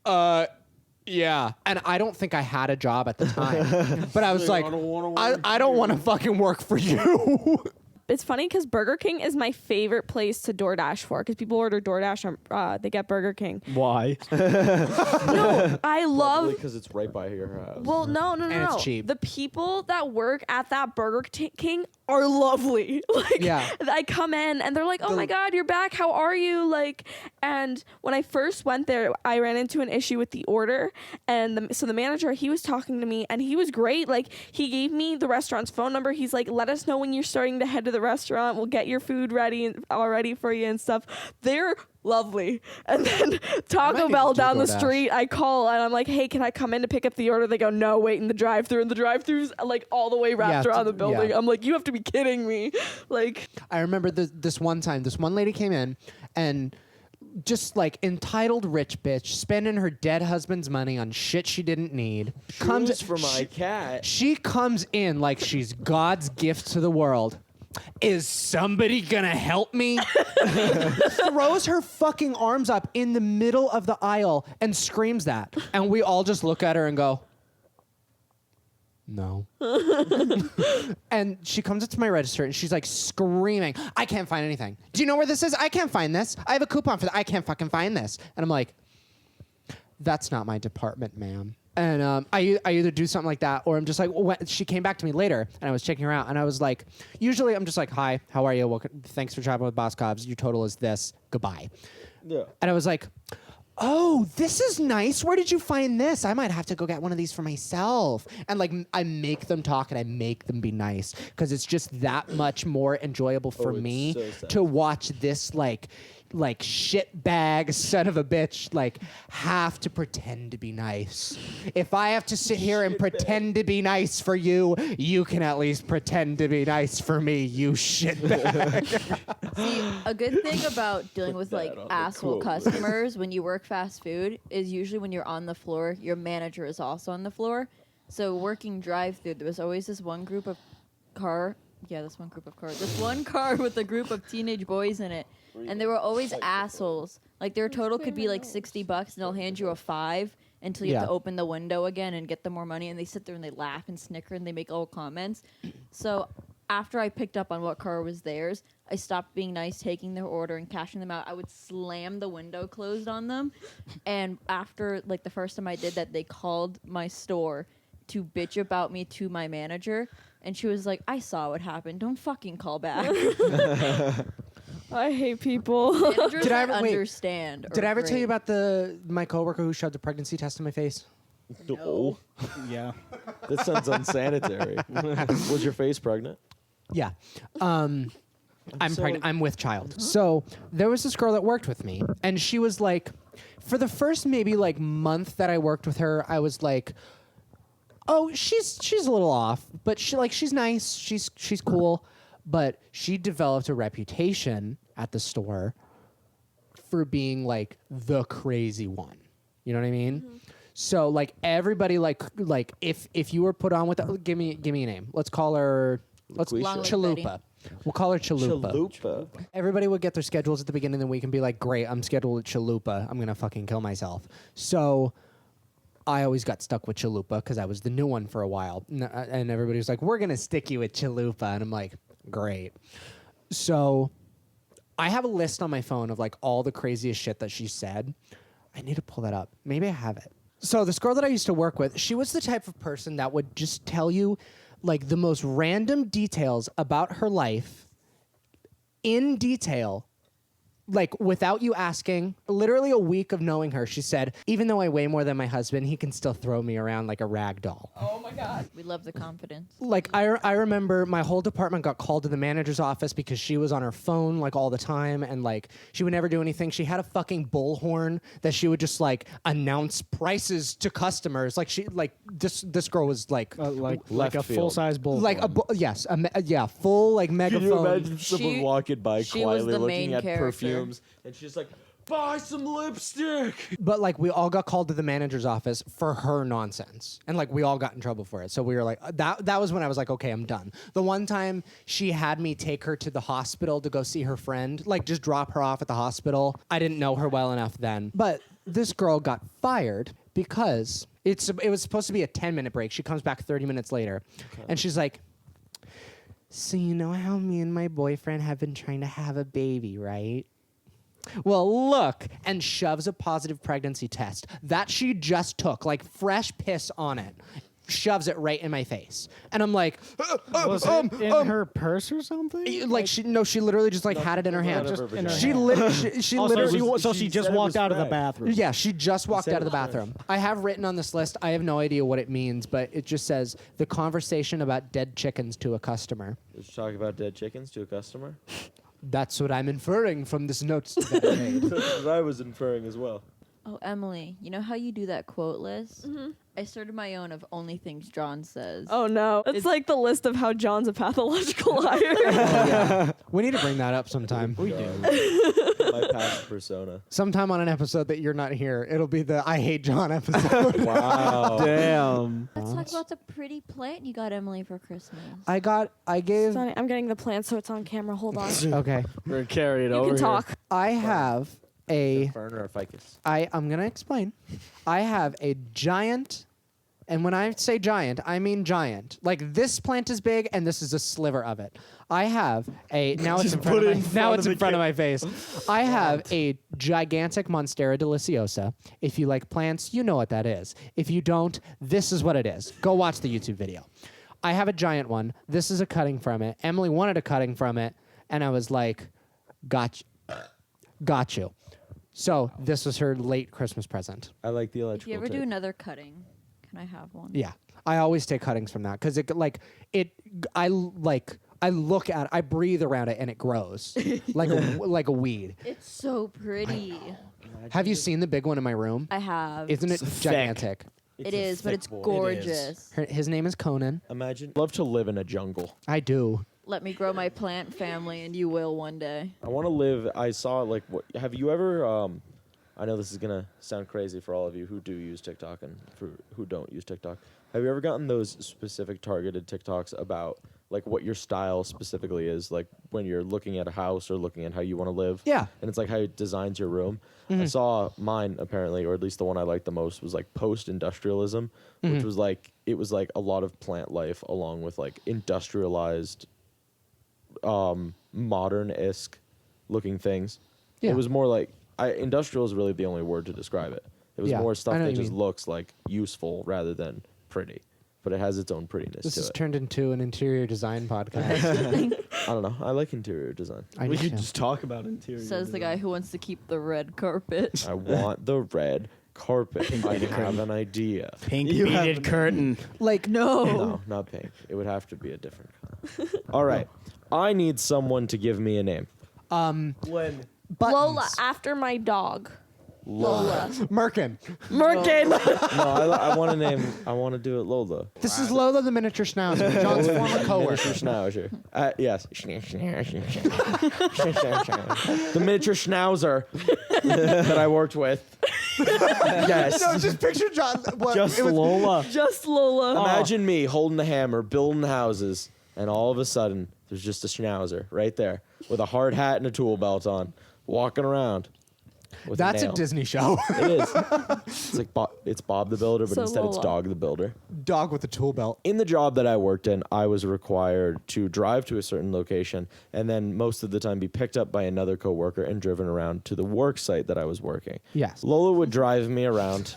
yeah. And I don't think I had a job at the time. But I was like, I don't want to fucking work for you. It's funny because Burger King is my favorite place to DoorDash for because people order DoorDash and they get Burger King. Why? No, I love. Because it's right by your house. Well, no. And it's cheap. The people that work at that Burger King are lovely. Like, Yeah. I come in and they're like, "Oh my God, you're back. How are you?" Like, and when I first went there, I ran into an issue with the order, and so the manager, he was talking to me, and he was great. Like, he gave me the restaurant's phone number. He's like, "Let us know when you're starting to head to the restaurant. We'll get your food ready already for you and stuff." They're lovely. And then Taco need Bell to do down the DoorDash. street, I call and I'm like, "Hey, can I come in to pick up the order?" They go, "No, wait in the drive-thru." And the drive-thru's like all the way wrapped Yeah, around the building. yeah. I'm like, "You have to be kidding me!" Like, I remember this one time, this one lady came in and just like entitled rich bitch, spending her dead husband's money on shit she didn't need. Shoes for my cat. She comes in like she's God's gift to the world. Is somebody gonna help me? Throws her fucking arms up in the middle of the aisle and screams that. And we all just look at her and go, "No." And she comes up to my register and she's like screaming, "I can't find anything. Do you know where this is? I can't find this. I have a coupon for that. I can't fucking find this." And I'm like, "That's not my department, ma'am." And I either do something like that or I'm just like, she came back to me later and I was checking her out and I was like, usually I'm just like, "Hi, how are you? Thanks for traveling with Boss Cobbs. Your total is this. Goodbye." Yeah. And I was like, "Oh, this is nice. Where did you find this? I might have to go get one of these for myself." And like, I make them talk and I make them be nice because it's just that much more enjoyable for it's me so sad. to watch this like like shit bag son of a bitch like have to pretend to be nice. If I have to sit here and pretend to be nice for you, you can at least pretend to be nice for me, you shit bag. See, a good thing about dealing with like asshole customers when you work fast food is usually when you're on the floor, your manager is also on the floor. So working drive-through, there was always this one group of this one car with a group of teenage boys in it. And they were always assholes. Like their total could be like $60 and they'll hand you a $5 until you have to open the window again and get them more money. And they sit there and they laugh and snicker and they make all comments. So after I picked up on what car was theirs, I stopped being nice, taking their order and cashing them out. I would slam the window closed on them. And after like the first time I did that, they called my store to bitch about me to my manager. And she was like, I saw what happened. Don't fucking call back. I hate people. Managers Did I that ever- wait, understand. Did I ever tell you great. about my coworker who shoved a pregnancy test in my face? No. Yeah. That sounds unsanitary. Was your face pregnant? Yeah. I'm pregnant. I'm with child. So there was this girl that worked with me, and she was like, for the first maybe like month that I worked with her, I was like, oh, she's a little off, but she's nice. She's cool. But she developed a reputation at the store for being like the crazy one. You know what I mean? Mm-hmm. So like everybody like if you were put on with give me a name. Let's call her Chalupa. We'll call her Chalupa. Everybody would get their schedules at the beginning of the week and be like, great, I'm scheduled at Chalupa. I'm going to fucking kill myself. So I always got stuck with Chalupa because I was the new one for a while. And everybody was like, we're going to stick you with Chalupa. And I'm like, great. So I have a list on my phone of like all the craziest shit that she said. I need to pull that up. Maybe I have it. So this girl that I used to work with, she was the type of person that would just tell you like the most random details about her life in detail, like without you asking. Literally a week of knowing her, she said, even though I weigh more than my husband, he can still throw me around like a rag doll. Oh my God. We love the confidence. Like I remember my whole department got called to the manager's office because she was on her phone like all the time, and like she would never do anything. She had a fucking bullhorn that she would just like announce prices to customers. Like this girl was like Like a field. full-size bull. like full like megaphone. Can you imagine someone She- walking by she was quietly the looking main at character. perfumes, and she's like, buy some lipstick. But like we all got called to the manager's office for her nonsense, and like we all got in trouble for it. So we were like, that was when I was like, okay, I'm done. The one time she had me take her to the hospital to go see her friend, like just drop her off at the hospital. I didn't know her well enough then, but this girl got fired because it was supposed to be a 10-minute break. She comes back 30 minutes later, and she's like, so you know how me and my boyfriend have been trying to have a baby, right? Well, look, and shoves a positive pregnancy test that she just took, like fresh piss on it, shoves it right in my face. And I'm like, Was it in her purse or something? like she literally just like had it in her hand. Just in her She hand. literally, she literally, So she just said it walked was out of the fresh. bathroom. yeah, she just walked said out of it the was bathroom. I have written on this list, I have no idea what it means, but it just says the conversation about dead chickens to a customer. Did you talk about dead chickens to a customer? That's what I'm inferring from this notes that I made. That's what I was inferring as well. Oh, Emily, you know how you do that quote list? Mm-hmm. I started my own of only things John says. Oh no. It's like the list of how John's a pathological liar. We need to bring that up sometime. We do. My past persona. Sometime on an episode that you're not here, it'll be the I Hate John episode. Wow. Damn. Let's talk about the pretty plant you got Emily for Christmas. I gave. Sonny, I'm getting the plan so it's on camera. Hold on. Okay. We're gonna carry it You over can here. talk. I have a. Fern or a ficus? I'm going to explain. I have a giant. And when I say giant, I mean giant. Like this plant is big, and this is a sliver of it. I have a now it's in front of my now it's in front of my face. I have a gigantic Monstera deliciosa. If you like plants, you know what that is. If you don't, this is what it is. Go watch the YouTube video. I have a giant one. This is a cutting from it. Emily wanted a cutting from it, and I was like, got you. So this was her late Christmas present. I like the If electrical. you ever do tape. another cutting, can I have one? Yeah, I always take cuttings from that because I look at it, I breathe around it, and it grows like a weed. It's so pretty. Have you seen the big one in my room? I have. Isn't it gigantic? It is, but it's gorgeous. His name is Conan. Imagine. Love to live in a jungle. I do. Let me grow my plant family, and you will one day. I want to live. I saw like. Have you ever? I know this is gonna sound crazy for all of you who do use TikTok and for who don't use TikTok. Have you ever gotten those specific targeted TikToks about like what your style specifically is, like when you're looking at a house or looking at how you want to live? Yeah. And it's like how it designs your room. I saw mine apparently, or at least the one I liked the most, was like post-industrialism, which was like it was like a lot of plant life along with like industrialized, modern-esque looking things. Yeah. It was more like industrial is really the only word to describe it. It was Yeah, more I stuff know what that you just mean. looks like useful rather than pretty, but it has its own prettiness This to has it. turned into an interior design podcast. I don't know. I like interior design. I We do could too. just talk about interior. Says the guy who wants to keep the red carpet. I want the red carpet. I have an idea. Pink You have beaded curtain. Like No, not pink. It would have to be a different color. All right. I need someone to give me a name. Lynn. buttons. Lola, after my dog. Lola. Merkin. Merkin. No, I want to name. I want to do it Lola. This is Lola the miniature schnauzer, John's former Miniature coworker. schnauzer. Yes. The miniature schnauzer that I worked with. Yes. No, just picture John. What, Just it was- Lola. Just Lola. Imagine me holding the hammer, building houses, and all of a sudden, there's just a schnauzer right there with a hard hat and a tool belt on, walking around. With That's a nail. Disney show. It is. It's like it's Bob the Builder, but So instead it's Lola. Dog the Builder. Dog with a tool belt. In the job that I worked in, I was required to drive to a certain location and then most of the time be picked up by another coworker and driven around to the work site that I was working. Yes. Lola would drive me around.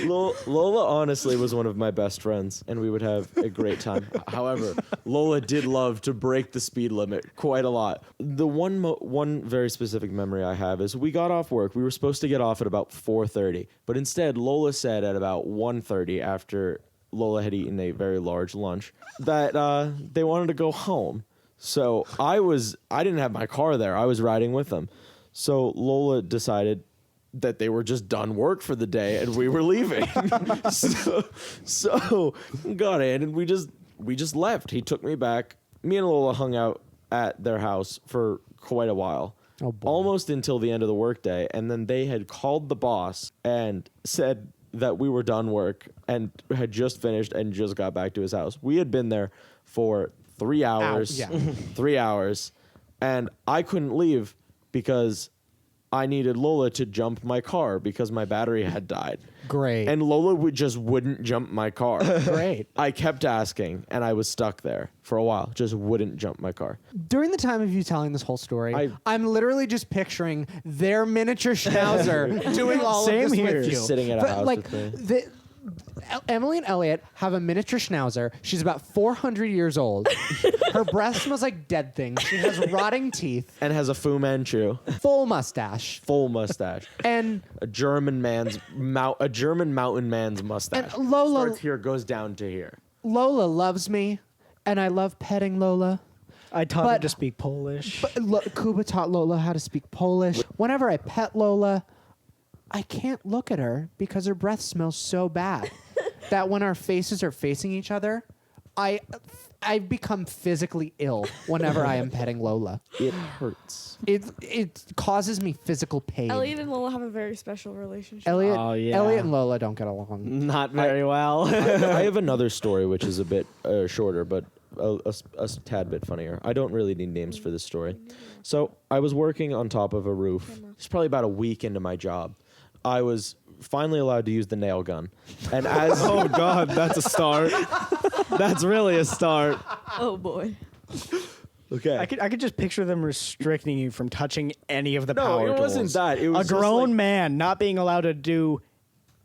Lola honestly was one of my best friends, and we would have a great time. However, Lola did love to break the speed limit quite a lot. The one very specific memory I have is we got off work. We were supposed to get off at about 4:30, but instead Lola said at about 1:30, after Lola had eaten a very large lunch, that they wanted to go home. So I didn't have my car there. I was riding with them. So Lola decided that they were just done work for the day and we were leaving. so got in and we just left. He took me back. Me and Lola hung out at their house for quite a while. Oh, boy. Almost until the end of the workday. And then they had called the boss and said that we were done work and had just finished and just got back to his house. We had been there for 3 hours. yeah. 3 hours. And I couldn't leave because I needed Lola to jump my car because my battery had died. Great. And Lola wouldn't jump my car. Great. I kept asking, and I was stuck there for a while. Just wouldn't jump my car. During the time of you telling this whole story, I- I'm literally just picturing their miniature schnauzer doing all Same of this here. with you. Just sitting at a But, house like, with me. Emily and Elliot have a miniature schnauzer. She's about 400 years old. Her breath smells like dead things. She has rotting teeth, And has a Fu Manchu, full mustache, full mustache. and A German mountain man's mustache. And Lola- starts here, goes down to here. Lola loves me, and I love petting Lola. I taught her But- to speak Polish. But Kuba taught Lola how to speak Polish. Whenever I pet Lola, I can't look at her because her breath smells so bad that when our faces are facing each other, I become physically ill whenever I am petting Lola. It hurts. It causes me physical pain. Elliot and Lola have a very special relationship. Elliot, Oh, yeah. Elliot and Lola don't get along. Not very well. I have another story which is a bit shorter, but a tad bit funnier. I don't really need names for this story. So I was working on top of a roof. It's probably about a week into my job. I was finally allowed to use the nail gun, and as Oh God, that's a start. That's really a start. Oh boy. okay, I could just picture them restricting you from touching any of the power it tools. wasn't that. It was A just grown like- man not being allowed to do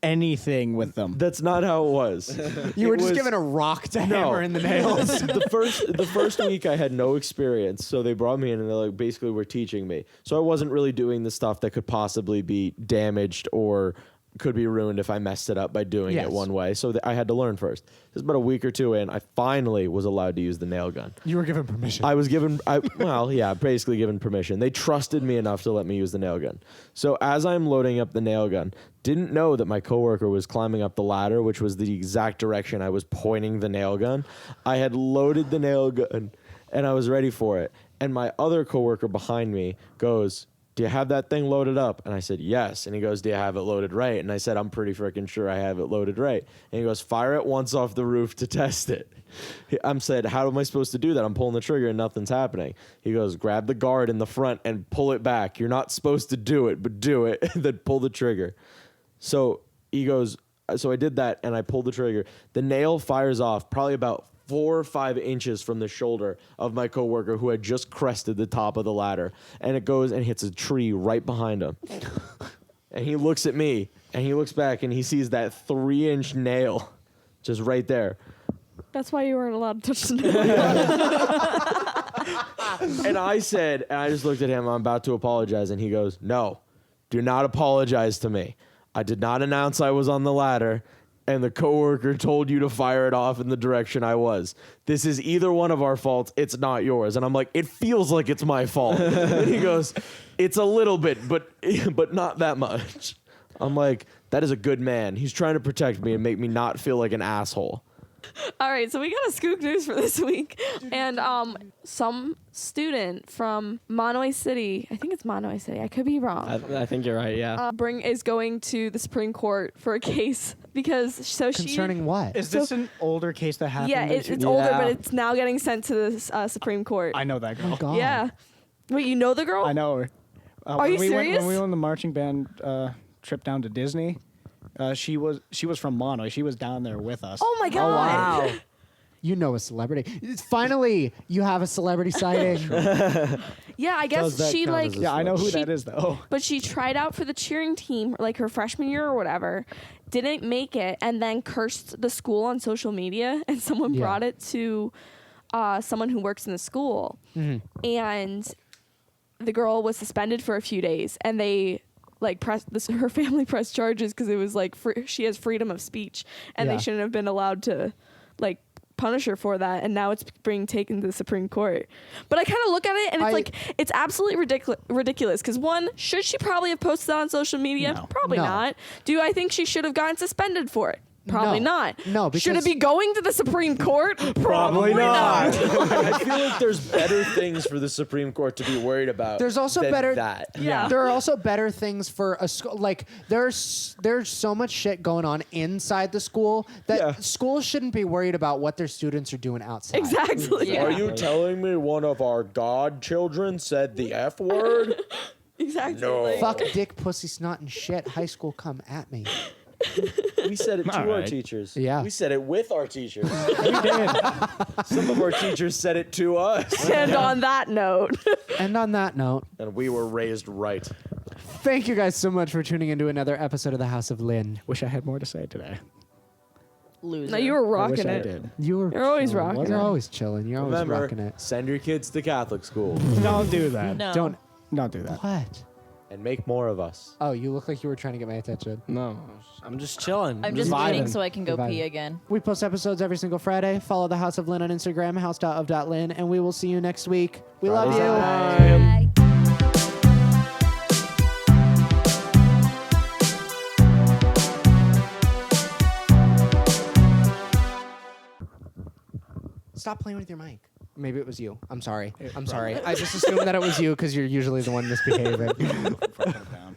anything with them. That's not how it was. You were It just was- given a rock to No. hammer in the nails. the first week I had no experience, so they brought me in and they like basically were teaching me. So I wasn't really doing the stuff that could possibly be damaged or could be ruined if I messed it up by doing Yes. it one way. So I had to learn first. This is about a week or two in. I finally was allowed to use the nail gun. You were given permission. I was given, basically given permission. They trusted me enough to let me use the nail gun. So as I'm loading up the nail gun, didn't know that my coworker was climbing up the ladder, which was the exact direction I was pointing the nail gun. I had loaded the nail gun and I was ready for it. And my other coworker behind me goes, "Do you have that thing loaded up?" And I said, "Yes." And he goes, "Do you have it loaded right?" And I said, "I'm pretty freaking sure I have it loaded right." And he goes, "Fire it once off the roof to test it." I'm said, "How am I supposed to do that? I'm pulling the trigger and nothing's happening." He goes, "Grab the guard in the front and pull it back. You're not supposed to do it, but do it." And then pull the trigger. So he goes, so I did that and I pulled the trigger. The nail fires off probably about 4 or 5 inches from the shoulder of my coworker who had just crested the top of the ladder. And it goes and hits a tree right behind him. And he looks at me and he looks back and he sees that 3-inch nail just right there. That's why you weren't allowed to touch the nail. And I said, and I just looked at him, I'm about to apologize. And he goes, "No, do not apologize to me. I did not announce I was on the ladder. And the coworker told you to fire it off in the direction I was. This is either one of our faults. It's not yours." And I'm like, "It feels like it's my fault." And he goes, "It's a little bit, but not that much." I'm like, that is a good man. He's trying to protect me and make me not feel like an asshole. All right, so we got a scoop news for this week, and some student from Monoy City, I think it's Monoy City, I could be wrong. I think you're right. Yeah. Is going to the Supreme Court for a case because Concerning what? Is this an older case that happened? Yeah, this it's year? older, Yeah. but it's now getting sent to the Supreme Court. I know that girl. Oh, God. Yeah. Wait, you know the girl? I know her. Are when you we serious? When we went on the marching band trip down to Disney, she was from Mono. She was down there with us. Oh my God. Wow. You know a celebrity. Finally, you have a celebrity sighting. Yeah, I Does guess that she count like as a Yeah, I know who She- that is though. but she tried out for the cheering team like her freshman year or whatever, didn't make it, and then cursed the school on social media, and someone Yeah. brought it to someone who works in the school, and the girl was suspended for a few days, and they her family pressed charges because it was like she has freedom of speech, and Yeah. they shouldn't have been allowed to like punish her for that, and now it's being taken to the Supreme Court. But I kind of look at it and it's it's absolutely ridiculous because one, should she probably have posted that on social media? No. Probably No. not. Do I think she should have gotten suspended for it? Probably No. not. No, should it because- be going to the Supreme Court? Probably not. I feel like there's better things for the Supreme Court to be worried about. There's also than better that. Yeah. There are also better things for a school. Like there's so much shit going on inside the school that Yeah. schools shouldn't be worried about what their students are doing outside. Exactly. Yeah. Are you telling me one of our godchildren said the F word? Exactly. No. Like- Fuck, dick, pussy, snot, and shit. High school, come at me. We said it to All our right. teachers. Yeah. We said it with our teachers. We did. Some of our teachers said it to us. And on that note, And on that note, And we were raised right. thank you guys so much for tuning into another episode of the House of Lynn. Wish I had more to say today. Loser. no, you were I wish rocking I it. did. You're always rocking You're it. always chilling. You're always Remember, rocking it. send your kids to Catholic school Don't do that. No. Don't. Don't do that. What? and make more of us. Oh, you look like you were trying to get my attention. No, I'm just chilling. I'm just vibing. waiting so I can go You're vibing. pee again. We post episodes every single Friday. Follow the House of Lynn on Instagram, house.of.lynn, and we will see you next week. We love you. Bye. Stop playing with your mic. Maybe it was you. I'm sorry. I'm sorry. I just assumed that it was you because you're usually the one misbehaving. Put it down.